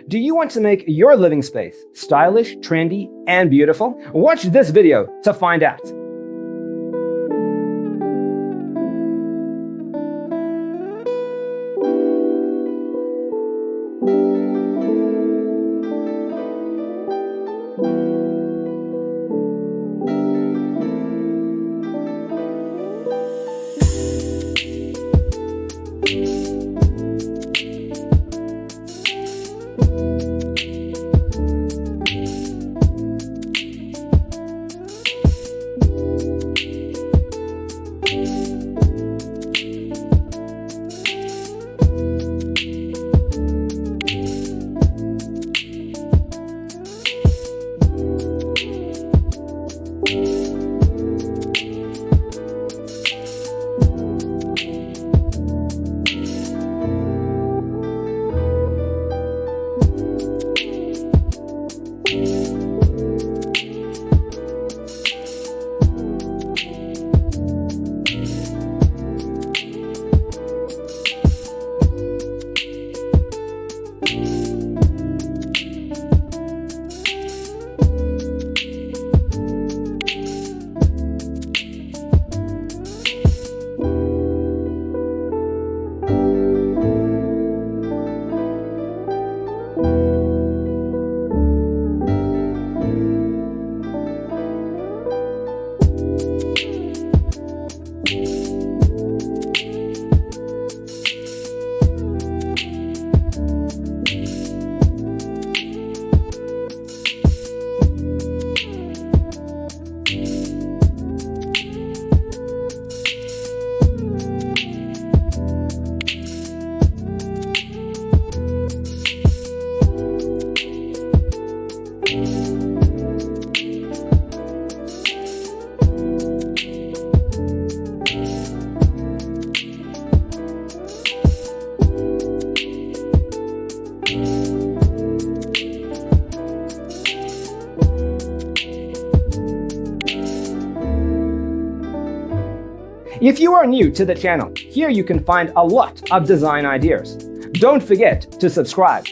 Do you want to make your living space stylish, trendy, and beautiful? Watch this video to find out. If you are new to the channel, here you can find a lot of design ideas. Don't forget to subscribe.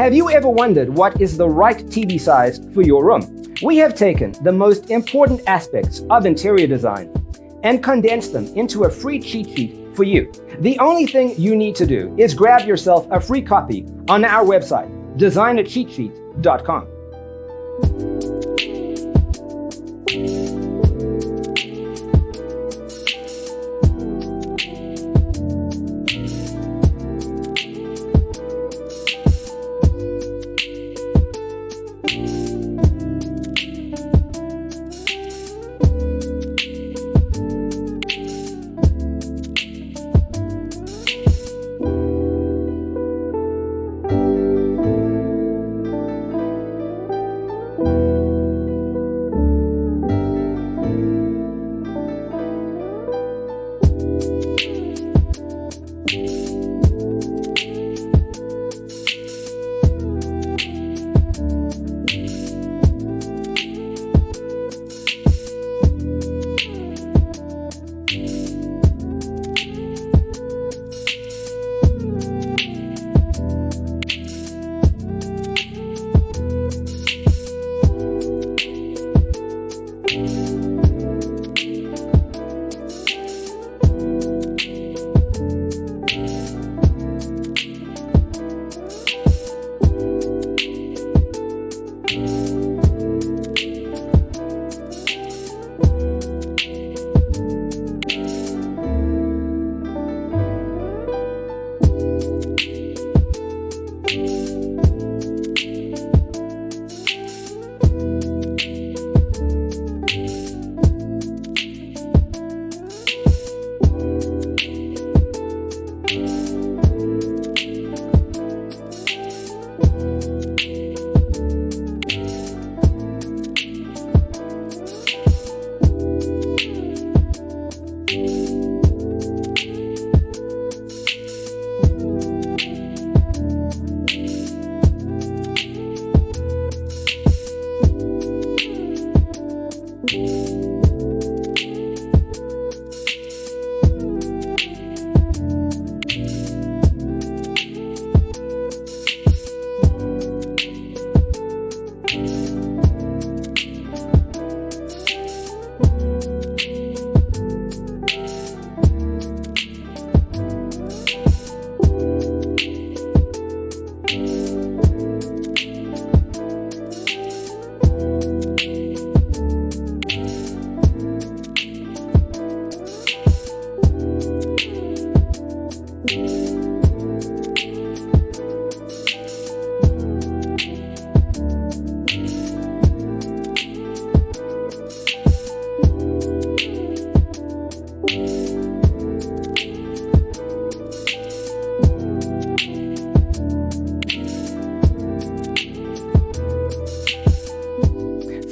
Have you ever wondered what is the right TV size for your room? We have taken the most important aspects of interior design and condensed them into a free cheat sheet for you. The only thing you need to do is grab yourself a free copy on our website, designacheatsheet.com.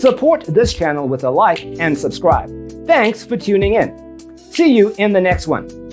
Support this channel with a like and subscribe. Thanks for tuning in. See you in the next one.